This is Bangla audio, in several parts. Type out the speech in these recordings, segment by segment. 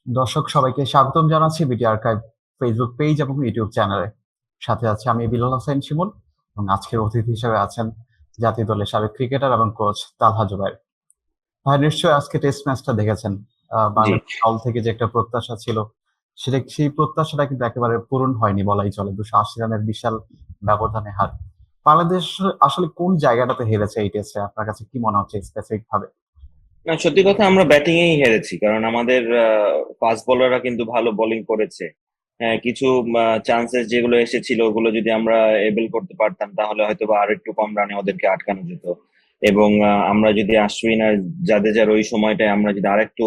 দর্শক সবাইকে স্বাগতম জানাচ্ছি বিটি আর্কাইভ ফেসবুক পেজ এবং ইউটিউব চ্যানেলে। সাথে আছে আমি বিলাল হোসেন শিমুল এবং আজকের অতিথি হিসেবে আছেন জাতীয় দলের সাবেক ক্রিকেটার এবং কোচ তালহা জুবায়ের। ভাই নিশ্চয়ই আজকে টেস্ট ম্যাচটা দেখেছেন। জি। বাংলাদেশ দল থেকে যে একটা প্রত্যাশা ছিল সেই প্রত্যাশাটা কিন্তু একেবারে পূরণ হয়নি বলাই চলে। 280 রানের বিশাল ব্যবধানে হার। বাংলাদেশ আসলে কোন জায়গাটাতে হেরেছে এই টেস্টে? আপনার কাছে কি মনে হচ্ছে স্পেসিফিক ভাবে? না, সত্যি কথা আমরা ব্যাটিং এই হেরেছি, কারণ আমাদের ফাস্ট বোলাররা কিন্তু ভালো বোলিং করেছে। হ্যাঁ, কিছু চান্সেস যেগুলো এসেছিল ওগুলো যদি আমরা এবেল করতে পারতাম তাহলে হয়তো বা আর একটু কম রানে ওদেরকে আটকানো যেত। এবং আমরা যদি আশ্বিন আর জাদেজার ওই সময়টায় আমরা যদি আরেকটু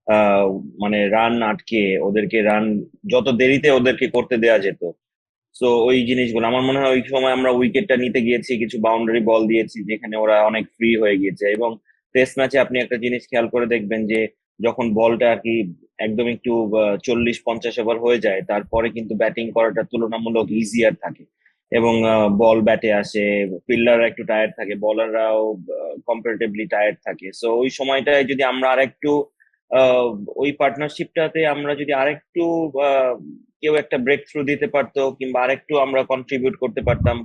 আহ মানে রান আটকে ওদেরকে রান যত দেরিতে ওদেরকে করতে দেওয়া যেত। তো ওই জিনিসগুলো আমার মনে হয় ওই সময় আমরা উইকেটটা নিতে গিয়েছি, কিছু বাউন্ডারি বল দিয়েছি যেখানে ওরা অনেক ফ্রি হয়ে গিয়েছে। এবং টেস্ট ম্যাচে আপনি একটা জিনিস খেয়াল করে দেখবেন যে যখন বলটা আর কি একদম একটু 40-50 ওভার হয়ে যায় তারপরে কিন্তু ব্যাটিং করাটা তুলনামূলক ইজিয়ার থাকে। এবং বল ব্যাটে আসে, ফিল্ডাররা একটু টায়ার্ড থাকে, বলাররাও কম্পারেটিভলি টায়ার্ড থাকে। সো ওই সময়টায় যদি আমরা আরেকটু আহ, ওই পার্টনারশিপটাতে আমরা যদি আরেকটু কেউ একটা ব্রেক থ্রু দিতে পারতো কিংবা আরেকটু আমরা কন্ট্রিবিউট করতে পারতাম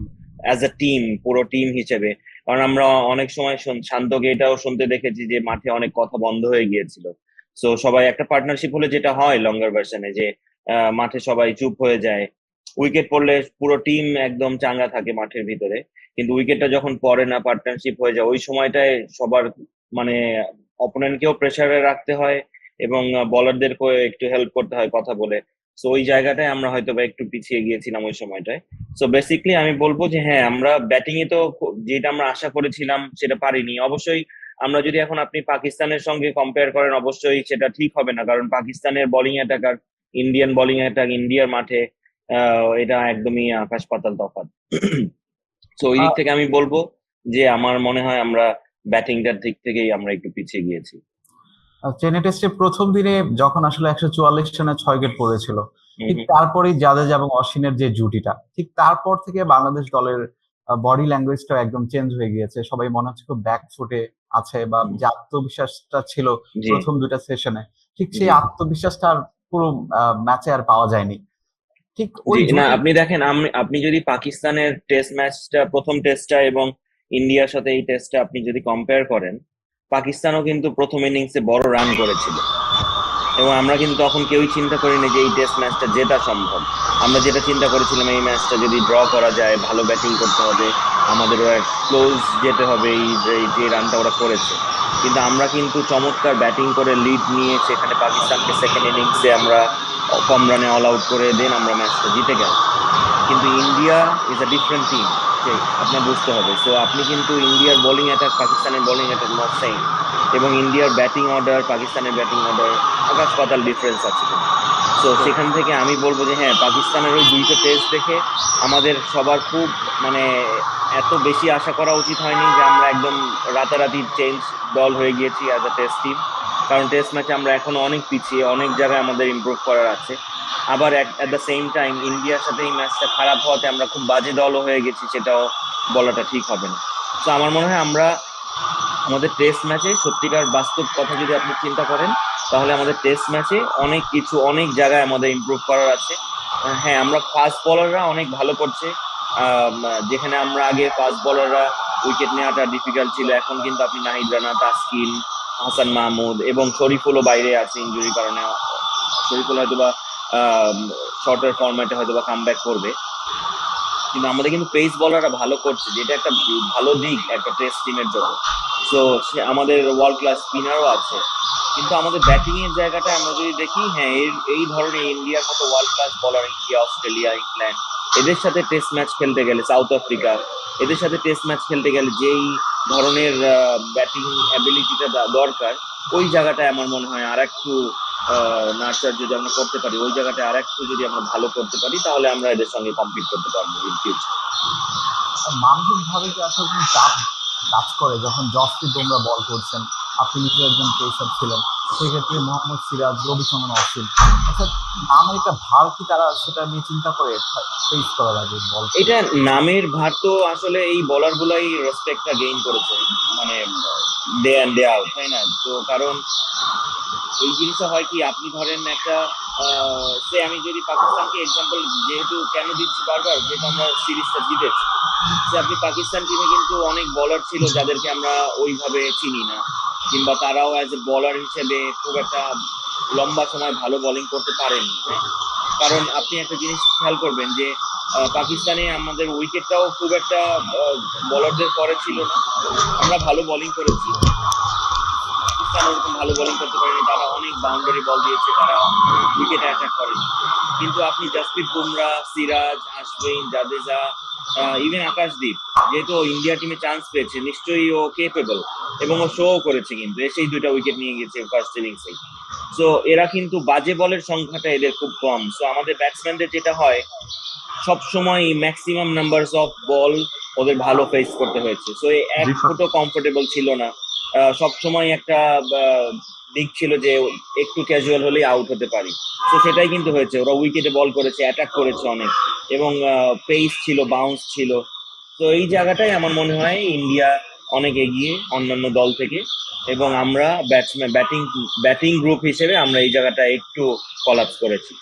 অ্যাজ এ টিম, পুরো টিম হিসেবে। কারণ আমরা অনেক সময় শান্তকে এটাও শুনতে দেখেছি যে মাঠে অনেক কথা বন্ধ হয়ে গিয়েছিল। তো সবাই একটা পার্টনারশিপ হলে যেটা হয় লঙ্গার ভার্সনে যে মাঠে সবাই চুপ হয়ে যায়। উইকেট পড়লে পুরো টিম একদম চাঙ্গা থাকে মাঠের ভিতরে, কিন্তু উইকেটটা যখন পড়ে না, পার্টনারশিপ হয়ে যায়, ওই সময়টায় সবার মানে অপোনেন্টকেও প্রেসারে রাখতে হয় এবং বলারদেরকেও একটু হেল্প করতে হয় কথা বলে। সো ওই জায়গাটায় আমরা হয়তো বা একটু পিছিয়ে গিয়েছিলাম ওই সময়টায়। সো বেসিকলি আমি বলবো যে হ্যাঁ, আমরা ব্যাটিং এ তো যেটা আমরা আশা করেছিলাম সেটা পারিনি অবশ্যই। আমরা যদি এখন আপনি পাকিস্তানের সঙ্গে কম্পেয়ার করেন অবশ্যই সেটা ঠিক হবে না, কারণ পাকিস্তানের বোলিং অ্যাটাক আর ইন্ডিয়ান বোলিং অ্যাটাক ইন্ডিয়ার মাঠে এটা একদমই আকাশ পাতাল তফাৎ। তো ওই দিক থেকে আমি বলবো যে আমার মনে হয় আমরা ব্যাটিংটার দিক থেকেই আমরা একটু পিছিয়ে গিয়েছি। চেন্নাই টেস্টের প্রথম দিনে যখন আসলে 144 রানে 6 উইকেট পড়েছিল, হম ঠিক হম। তারপরেই জাদেজা এবং অশ্বিনের যে জুটিটা, ঠিক তারপর থেকে বাংলাদেশ দলের বডি ল্যাঙ্গুয়েজটা একদম চেঞ্জ হয়ে গিয়েছে। সবাই মনে হচ্ছে খুব ব্যাক ফুটে আছে বা হুম। যে আত্মবিশ্বাসটা ছিল জি। প্রথম দুইটা সেশনে, ঠিক সেই জি। আত্মবিশ্বাসটা আর পুরো ম্যাচে আর পাওয়া যায়নি। ঠিক জি ওই না, জুটি। আপনি দেখেন, আপনি যদি পাকিস্তানের টেস্ট ম্যাচটা, প্রথম টেস্টটা এবং ইন্ডিয়ার সাথে এই টেস্টটা আপনি যদি কম্পেয়ার করেন, পাকিস্তানও কিন্তু প্রথম ইনিংসে বড় রান করেছিল। এবং আমরা কিন্তু তখন কেউই চিন্তা করিনি যে এই টেস্ট ম্যাচটা জেতা সম্ভব। আমরা যেটা চিন্তা করেছিলাম এই ম্যাচটা যদি ড্র করা যায়, ভালো ব্যাটিং করতে হবে, আমাদেরও এক ক্লোজ যেতে হবে এই এই যে রানটা ওরা করেছে। কিন্তু আমরা কিন্তু চমৎকার ব্যাটিং করে লিড নিয়ে সেখানে পাকিস্তানকে সেকেন্ড ইনিংসে আমরা কম রানে অল আউট করে দেন আমরা ম্যাচটা জিতে গেলাম। কিন্তু India is a different team, যে আপনার বুঝতে হবে। সো আপনি কিন্তু ইন্ডিয়ার বোলিং অ্যাটাক পাকিস্তানের বোলিং অ্যাটাক নট সেম। এবং ইন্ডিয়ার ব্যাটিং অর্ডার পাকিস্তানের ব্যাটিং অর্ডার আকাশ পাতাল ডিফারেন্স আছে কিন্তু। সো সেখান থেকে আমি বলবো যে হ্যাঁ, পাকিস্তানের ওই দুইটা টেস্ট দেখে আমাদের সবার খুব মানে এত বেশি আশা করা উচিত হয়নি যে আমরা একদম রাতারাতি চেঞ্জ দল হয়ে গিয়েছি অ্যাজ আ টেস্ট টিম। কারণ টেস্ট ম্যাচে আমরা এখনো অনেক পিছিয়ে, অনেক জায়গায় আমাদের ইমপ্রুভ করার আছে। আবার এট দ্য সেম টাইম ইন্ডিয়ার সাথে এই ম্যাচটা খারাপ হওয়াতে আমরা খুব বাজে দলও হয়ে গেছি, সেটাও বলাটা ঠিক হবে না। তো আমার মনে হয় আমরা আমাদের টেস্ট ম্যাচে সত্যিকার বাস্তব কথা যদি আপনি চিন্তা করেন, তাহলে আমাদের টেস্ট ম্যাচে অনেক কিছু, অনেক জায়গায় আমাদের ইমপ্রুভ করার আছে। হ্যাঁ, আমরা ফাস্ট বোলাররা অনেক ভালো করছে। যেখানে আমরা আগে ফাস্ট বোলাররা উইকেট নেওয়াটা ডিফিকাল্ট ছিল, এখন কিন্তু আপনি নাহিদ রানা, তাসকিন, হাসান মাহমুদ এবং শরীফুলও বাইরে আছে ইনজুরির কারণে। শরীফুল হয়তোবা শর্টার ফরম্যাটে হয়তোবা কাম ব্যাক করবে। কিন্তু আমাদের কিন্তু পেস বলাররা ভালো করছে, যেটা একটা ভালো দিক একটা টেস্ট টিমের জন্য। তো সে আমাদের ওয়ার্ল্ড ক্লাস স্পিনারও আছে। কিন্তু আমাদের ব্যাটিং এর জায়গাটা আমরা যদি দেখি, হ্যাঁ এই ধরনের ইন্ডিয়ার মতো ওয়ার্ল্ড ক্লাস বলার, ইন্ডিয়া, অস্ট্রেলিয়া, ইংল্যান্ড, এদের সাথে টেস্ট ম্যাচ খেলতে গেলে, সাউথ আফ্রিকা, এদের সাথে টেস্ট ম্যাচ খেলতে গেলে যেই ধরনের ব্যাটিং অ্যাবিলিটিটা দরকার, ওই জায়গাটায় আমার মনে হয় আর একটু নার্চার যদি আমরা করতে পারি, ওই জায়গাটায় আর একটু যদি আমরা ভালো করতে পারি, তাহলে আমরা এদের সঙ্গে কম্পিট করতে পারবো ইন ফিউচার। মানসিক ভাবে কি আসলে কোনো চাপ কাজ করে যখন জসপ্রীত বুমরা বল করছেন? আপনি নিজে একজন পেসার ছিলেন, সেক্ষেত্রে মোহাম্মদ সিরাজ, রবিচন্দ্রন অশ্বিন, আচ্ছা, নামের একটা ভার কি তারা সেটা নিয়ে চিন্তা করে ফেস করা লাগে বল এটা করতে? নামের ভার তো আসলে এই বলার গুলাই রেসপেক্টটা গেইন করেছে, মানে ডে অ্যান্ড ডে আউট, তাই না? তো কারণ এই জিনিসটা হয় কি, আপনি ধরেন একটা সে আমি যদি পাকিস্তানকে এক্সাম্পল যেহেতু কেন দিচ্ছি বারবার, যেহেতু আমরা সিরিজটা জিতেছি, যে আপনি পাকিস্তান টিমে কিন্তু অনেক বলার ছিল যাদেরকে আমরা ওইভাবে চিনি না, কিংবা তারাও অ্যাজ এ বলার হিসেবে খুব একটা লম্বা সময় ভালো বোলিং করতে পারেনি, হ্যাঁ? কারণ আপনি একটা জিনিস খেয়াল করবেন যে পাকিস্তানে আমাদের উইকেটটাও খুব একটা বলারদের পরে ছিল না, আমরা ভালো বোলিং করেছি, পাকিস্তান ওরকম ভালো বোলিং করতে পারেনি, তারা অনেক বাউন্ডারি বল দিয়েছে, তারা উইকেট অ্যাটাক করেনি। কিন্তু আপনি জাসপ্রীত বুমরা, সিরাজ, আশ্বিন, জাদেজা, ইভেন আকাশদীপ, যেহেতু ইন্ডিয়া টিমে চান্স পেয়েছে, নিশ্চয়ই ও কেপেবল, এবং ও শো করেছে, কিন্তু এসেই 2টা উইকেট নিয়ে গেছে ফার্স্ট ইনিংসে। সো এরা কিন্তু বাজে বলের সংখ্যাটা এদের খুব কম। সো আমাদের ব্যাটসম্যানদের যেটা হয়, সব সময় ম্যাক্সিমাম নাম্বারস অফ বল ওদের ভালো ফেস করতে হয়েছে। সো এক জি স্যার। ফুটও কমফোর্টেবল ছিল না। সব সময় একটা দিক ছিল যে একটু ক্যাজুয়াল হলেই আউট হতে পারি। তো সেটাই কিন্তু হয়েছে, ওরা উইকেটে বল করেছে, অ্যাটাক করেছে অনেক, এবং পেস ছিল, বাউন্স ছিল। তো এই জায়গাটাই আমার মনে হয় ইন্ডিয়া অনেক এগিয়ে অন্যান্য দল থেকে, এবং আমরা ব্যাটিং গ্রুপ হিসেবে আমরা এই জায়গাটা একটু কলাপস করেছি।